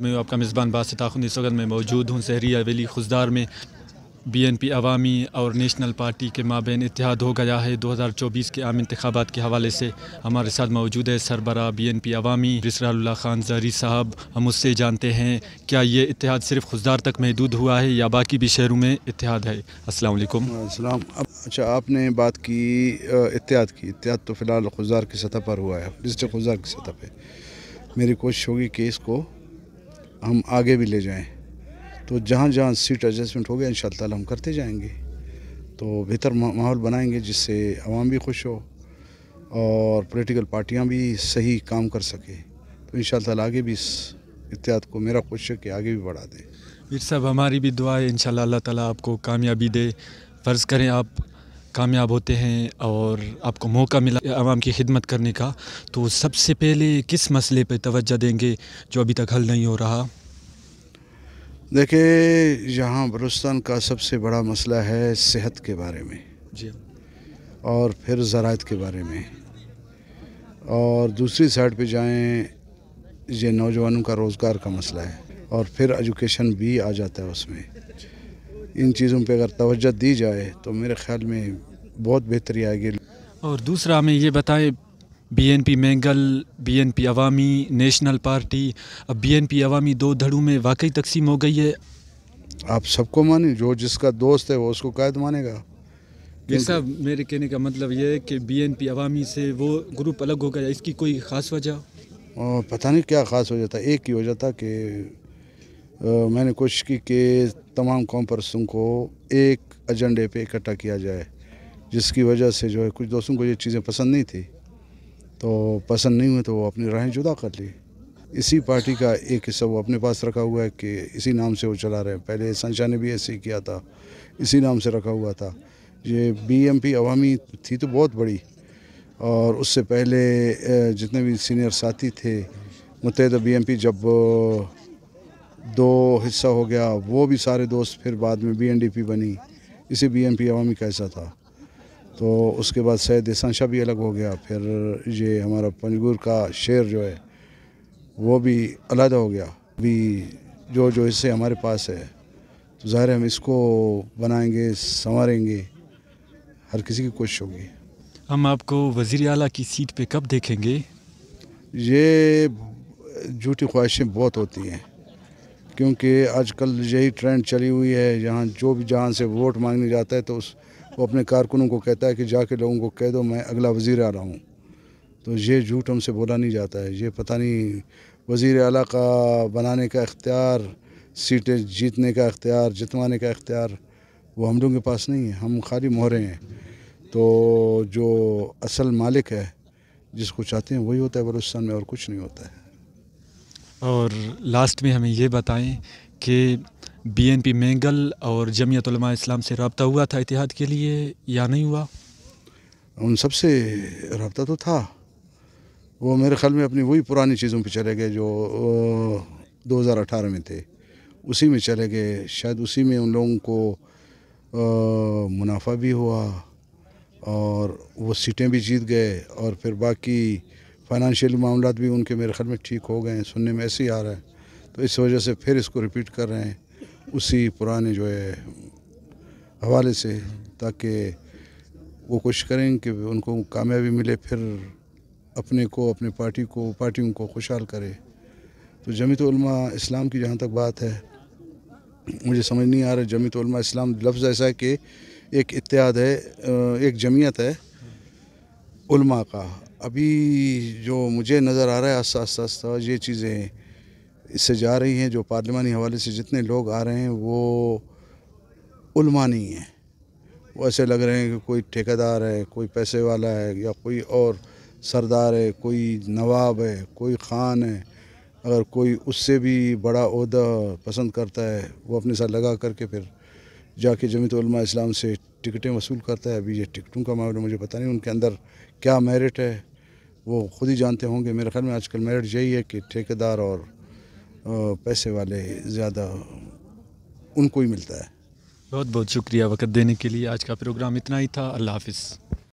میں آپ کا میزبان باسط آخوندی اس وقت میں موجود ہوں سحری حویلی خضدار میں۔ بی این پی عوامی اور نیشنل پارٹی کے مابین اتحاد ہو گیا ہے 2024 کے عام انتخابات کے حوالے سے۔ ہمارے ساتھ موجود ہے سربراہ بی این پی عوامی اسرار اللہ خان زہری صاحب۔ ہم اس سے جانتے ہیں کیا یہ اتحاد صرف خضدار تک محدود ہوا ہے یا باقی بھی شہروں میں اتحاد ہے؟ السلام علیکم۔ السلام۔ اچھا، آپ نے بات کی اتحاد کی۔ اتحاد تو فی الحال خضدار کی سطح پر ہوا ہے، ڈسٹرکٹ خضدار کی سطح پہ۔ میری کوشش ہوگی کہ اس کو ہم آگے بھی لے جائیں، تو جہاں جہاں سیٹ ایڈجسٹمنٹ ہو گیا ان شاء اللہ تعالیٰ ہم کرتے جائیں گے، تو بہتر ماحول بنائیں گے جس سے عوام بھی خوش ہو اور پولیٹیکل پارٹیاں بھی صحیح کام کر سکے، تو ان شاء اللہ تعالیٰ آگے بھی اس اتحاد کو میرا کوشش ہے کہ آگے بھی بڑھا دیں۔ پیر صاحب ہماری بھی دعا ہے انشاءاللہ اللہ تعالیٰ آپ کو کامیابی دے۔ فرض کریں آپ کامیاب ہوتے ہیں اور آپ کو موقع ملا عوام کی خدمت کرنے کا، تو سب سے پہلے کس مسئلے پہ توجہ دیں گے جو ابھی تک حل نہیں ہو رہا؟ دیکھیں، یہاں بلوچستان کا سب سے بڑا مسئلہ ہے صحت کے بارے میں، جی، اور پھر زراعت کے بارے میں، اور دوسری سائڈ پہ جائیں یہ نوجوانوں کا روزگار کا مسئلہ ہے، اور پھر ایجوکیشن بھی آ جاتا ہے اس میں۔ ان چیزوں پہ اگر توجہ دی جائے تو میرے خیال میں بہت بہتری آئے گی۔ اور دوسرا ہمیں یہ بتائیں، B N P Mengal, B N P Awami, National Party, اب بی این پی عوامی دو دھڑوں میں واقعی تقسیم ہو گئی ہے؟ آپ سب کو مانیں، جو جس کا دوست ہے وہ اس کو قائد مانے گا۔ پیر صاحب میرے کہنے کا مطلب یہ ہے کہ بی این پی عوامی سے وہ گروپ الگ ہو گیا، اس کی کوئی خاص وجہ؟ پتہ نہیں کیا خاص وجہ تھا، ایک ہی وجہ تھا کہ میں نے کوشش کی کہ تمام قوم پرستوں کو ایک ایجنڈے پہ اکٹھا کیا جائے، جس کی وجہ سے جو ہے کچھ دوستوں کو یہ چیزیں پسند نہیں تھی، تو پسند نہیں ہوئی تو وہ اپنی راہیں جدا کر لی۔ اسی پارٹی کا ایک حصہ وہ اپنے پاس رکھا ہوا ہے کہ اسی نام سے وہ چلا رہے ہیں۔ پہلے سنشا نے بھی ایسے ہی کیا تھا، اسی نام سے رکھا ہوا تھا۔ یہ بی ایم پی عوامی تھی تو بہت بڑی، اور اس سے پہلے جتنے بھی سینئر ساتھی تھے متحدہ بی ایم پی، جب دو حصہ ہو گیا وہ بھی سارے دوست پھر بعد میں بی این ڈی پی بنی، اسی بی ایم پی عوامی کا حصہ تھا۔ تو اس کے بعد سید احسان شاہ بھی الگ ہو گیا، پھر یہ ہمارا پنجگور کا شیر جو ہے وہ بھی علیحدہ ہو گیا۔ بھی جو حصے ہمارے پاس ہے تو ظاہر ہے ہم اس کو بنائیں گے، سنواریں گے، ہر کسی کی کوشش ہوگی۔ ہم آپ کو وزیر اعلیٰ کی سیٹ پہ کب دیکھیں گے؟ یہ جھوٹی خواہشیں بہت ہوتی ہیں، کیونکہ آج کل یہی ٹرینڈ چلی ہوئی ہے، جہاں سے ووٹ مانگنے جاتا ہے تو وہ اپنے کارکنوں کو کہتا ہے کہ جا کے لوگوں کو کہہ دو میں اگلا وزیر اعلیٰ ہوں، تو یہ جھوٹ ہم سے بولا نہیں جاتا ہے۔ یہ پتہ نہیں وزیر اعلیٰ کا بنانے کا اختیار، سیٹیں جیتنے کا اختیار، جتوانے کا اختیار وہ ہم لوگوں کے پاس نہیں ہے، ہم خالی مہرے ہیں۔ تو جو اصل مالک ہے جس کو چاہتے ہیں وہی ہوتا ہے بلوچستان میں، اور کچھ نہیں ہوتا ہے۔ اور لاسٹ میں ہمیں یہ بتائیں کہ بی این پی مینگل اور جمعیت علماء اسلام سے رابطہ ہوا تھا اتحاد کے لیے یا نہیں ہوا؟ ان سب سے رابطہ تو تھا، وہ میرے خیال میں اپنی وہی پرانی چیزوں پہ چلے گئے جو 2018 میں تھے، اسی میں چلے گئے۔ شاید اسی میں ان لوگوں کو منافع بھی ہوا اور وہ سیٹیں بھی جیت گئے، اور پھر باقی فائنانشیل معاملات بھی ان کے میرے خیال میں ٹھیک ہو گئے ہیں، سننے میں ایسے ہی آ رہا ہے، تو اس وجہ سے پھر اس کو ریپیٹ کر رہے ہیں اسی پرانے جو ہے حوالے سے، تاکہ وہ کوشش کریں کہ ان کو کامیابی ملے، پھر اپنے کو، اپنے پارٹیوں کو خوشحال کرے۔ تو جمعیت علماء اسلام کی جہاں تک بات ہے، مجھے سمجھ نہیں آ رہا، جمعیت علماء اسلام لفظ ایسا ہے کہ ایک اتحاد ہے، ایک جمعیت ہے علماء کا۔ ابھی جو مجھے نظر آ رہا ہے آہستہ یہ چیزیں اس سے جا رہی ہیں، جو پارلیمانی حوالے سے جتنے لوگ آ رہے ہیں وہ علماء نہیں ہیں، وہ ایسے لگ رہے ہیں کہ کوئی ٹھیکیدار ہے، کوئی پیسے والا ہے، یا کوئی اور سردار ہے، کوئی نواب ہے، کوئی خان ہے۔ اگر کوئی اس سے بھی بڑا عہدہ پسند کرتا ہے وہ اپنے ساتھ لگا کر کے پھر جا کے جمعیت علماء اسلام سے ٹکٹیں وصول کرتا ہے۔ ابھی یہ ٹکٹوں کا معاملہ مجھے پتہ نہیں ان کے اندر کیا میرٹ ہے، وہ خود ہی جانتے ہوں گے۔ میرے خیال میں آج کل میرٹ یہی ہے کہ ٹھیکیدار اور پیسے والے زیادہ ان کو ہی ملتا ہے۔ بہت بہت شکریہ وقت دینے کے لیے۔ آج کا پروگرام اتنا ہی تھا، اللہ حافظ۔